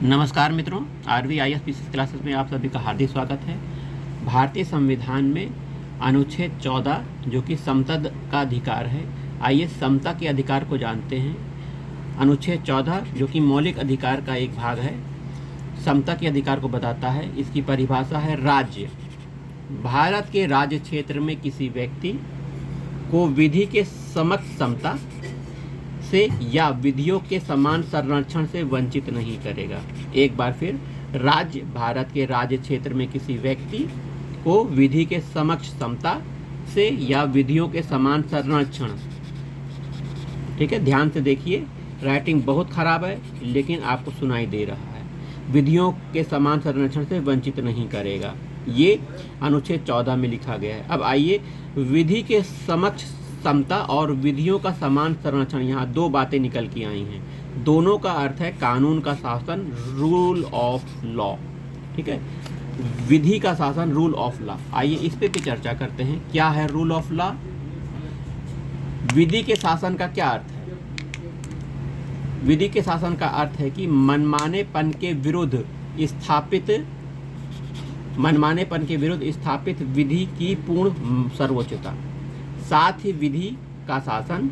नमस्कार मित्रों, RVIS PCS classes में आप सभी का हार्दिक स्वागत है। भारतीय संविधान में अनुच्छेद 14 जो कि समता का अधिकार है, आइए समता के अधिकार को जानते हैं। अनुच्छेद 14 जो कि मौलिक अधिकार का एक भाग है, समता के अधिकार को बताता है। इसकी परिभाषा है राज्य। भारत के राज्य क्षेत्र में किसी व्यक्ति को विधि के समक्ष समता से या विधियों के समान संरक्षण से वंचित नहीं करेगा। एक बार फिर, राज्य भारत के राज्य क्षेत्र में किसी व्यक्ति को विधि के समक्ष समता से या विधियों के समान संरक्षण, ठीक है, ध्यान से देखिए, राइटिंग बहुत खराब है लेकिन आपको सुनाई दे रहा है। विधियों के समान संरक्षण से वंचित नहीं करेगा, ये अनुच्छेद 14 में लिखा गया है। अब आइए, विधि के समक्ष समता और विधियों का समान संरक्षण, यहाँ दो बातें निकल के आई हैं। दोनों का अर्थ है कानून का शासन, रूल ऑफ लॉ, ठीक है, विधि का शासन, रूल ऑफ लॉ। आइए इस पे भी चर्चा करते हैं। क्या है रूल ऑफ लॉ? विधि के शासन का क्या अर्थ है? विधि के शासन का अर्थ है कि मनमानेपन के विरुद्ध स्थापित विधि की पूर्ण सर्वोच्चता, साथ ही विधि का शासन,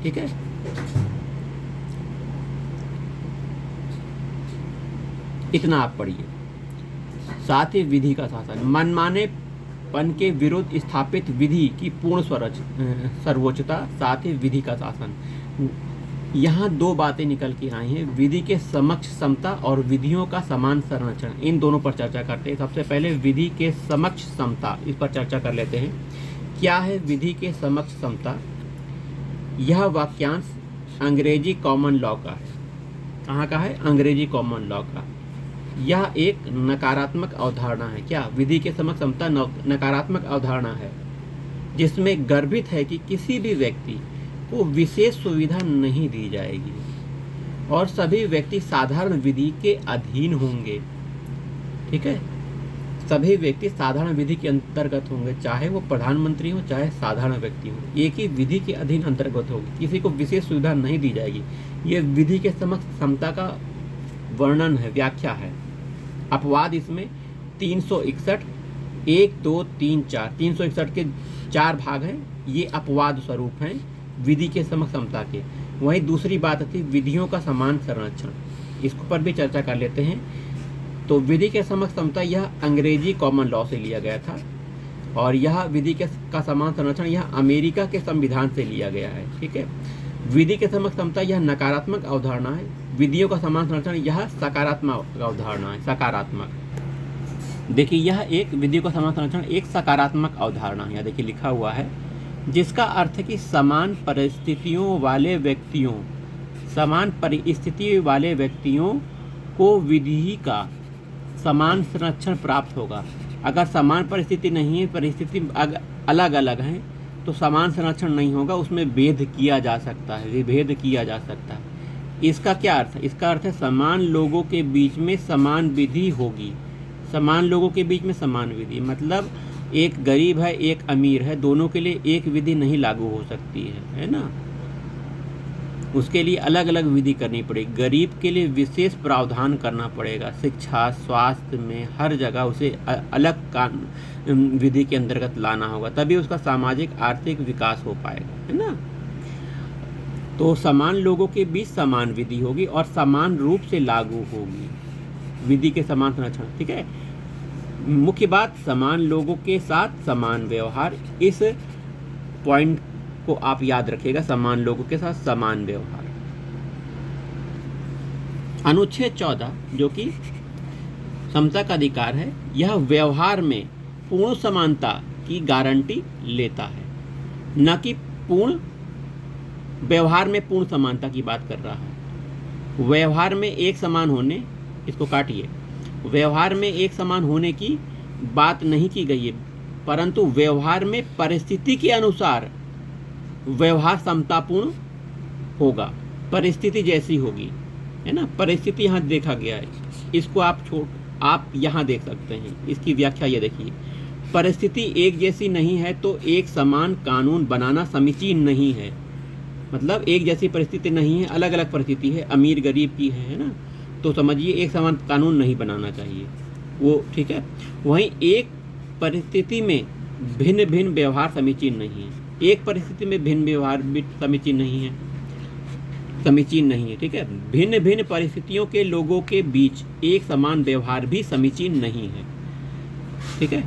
ठीक है, इतना आप पढ़िए, साथ ही विधि का शासन, मनमानेपन के विरुद्ध स्थापित विधि की पूर्ण सर्वोच्चता, साथ ही विधि का शासन। यहाँ दो बातें निकल के आई हैं, विधि के समक्ष समता और विधियों का समान संरक्षण। इन दोनों पर चर्चा करते हैं। सबसे पहले विधि के समक्ष समता, इस पर चर्चा कर लेते हैं। क्या है विधि के समक्ष समता? यह वाक्यांश अंग्रेजी कॉमन लॉ का है। कहाँ का है? अंग्रेजी कॉमन लॉ का। यह एक नकारात्मक अवधारणा है। क्या? विधि के समक्ष समता नकारात्मक अवधारणा है, जिसमें गर्भित है कि किसी भी व्यक्ति को विशेष सुविधा नहीं दी जाएगी और सभी व्यक्ति साधारण विधि के अधीन होंगे, ठीक है, सभी व्यक्ति साधारण विधि के अंतर्गत होंगे, चाहे वो प्रधानमंत्री हो चाहे साधारण व्यक्ति हो, एक ही विधि के अधीन अंतर्गत होगी, किसी को विशेष सुविधा नहीं दी जाएगी। ये विधि के समक्ष समता का वर्णन है, व्याख्या है। अपवाद इसमें 361, 1, 2, 3, 4, 361 के 4 भाग हैं, ये अपवाद स्वरूप हैं विधि के समक्ष समता के। वहीं दूसरी बात थी विधियों का समान संरक्षण, इसको पर भी चर्चा कर लेते हैं। तो विधि के समक्ष समता यह अंग्रेजी कॉमन लॉ से लिया गया था और यह विधि का समान संरक्षण यह अमेरिका के संविधान से लिया गया है, ठीक है। विधि के समक्ष समता यह नकारात्मक अवधारणा है, विधियों का समान संरक्षण यह सकारात्मक अवधारणा है, सकारात्मक। देखिए, यह एक विधि का समान संरक्षण एक सकारात्मक अवधारणा है, देखिए लिखा हुआ है, जिसका अर्थ है कि समान परिस्थितियों वाले व्यक्तियों को विधि का समान संरक्षण प्राप्त होगा। अगर समान परिस्थिति नहीं है, परिस्थिति अलग अलग हैं, तो समान संरक्षण नहीं होगा, उसमें भेद किया जा सकता है, विभेद किया जा सकता है। इसका क्या अर्थ है? इसका अर्थ है समान लोगों के बीच में समान विधि होगी। समान लोगों के बीच में समान विधि मतलब एक गरीब है एक अमीर है, दोनों के लिए एक विधि नहीं लागू हो सकती है ना, उसके लिए अलग अलग विधि करनी पड़ेगी। गरीब के लिए विशेष प्रावधान करना पड़ेगा, शिक्षा स्वास्थ्य में हर जगह उसे अलग विधि के अंतर्गत लाना होगा, तभी उसका सामाजिक आर्थिक विकास हो पाएगा, है ना। तो समान लोगों के बीच समान विधि होगी और समान रूप से लागू होगी, विधि के समान संरक्षण, ठीक है। मुख्य बात, समान लोगों के साथ समान व्यवहार, इस पॉइंट को आप याद रखिएगा, समान लोगों के साथ समान व्यवहार। अनुच्छेद 14 जो कि समता का अधिकार है, यह व्यवहार में पूर्ण समानता की गारंटी लेता है, न कि व्यवहार में पूर्ण समानता की बात कर रहा है। व्यवहार में एक समान होने, इसको काटिए, व्यवहार में एक समान होने की बात नहीं की गई है, परंतु व्यवहार में परिस्थिति के अनुसार व्यवहार समतापूर्ण होगा, परिस्थिति जैसी होगी, है ना। परिस्थिति यहाँ देखा गया है, इसको आप यहाँ देख सकते हैं, इसकी व्याख्या ये देखिए, परिस्थिति एक जैसी नहीं है तो एक समान कानून बनाना समीचीन नहीं है। मतलब एक जैसी परिस्थिति नहीं है, अलग अलग परिस्थिति है, अमीर गरीब की है ना। तो समझिए एक समान कानून नहीं बनाना चाहिए वो, ठीक है। वहीं एक परिस्थिति में भिन्न भिन्न व्यवहार समीचीन नहीं है, एक परिस्थिति में भिन्न व्यवहार भी समीचीन नहीं है, ठीक है। भिन्न भिन्न परिस्थितियों के लोगों के बीच एक समान व्यवहार भी समीचीन नहीं है, ठीक है।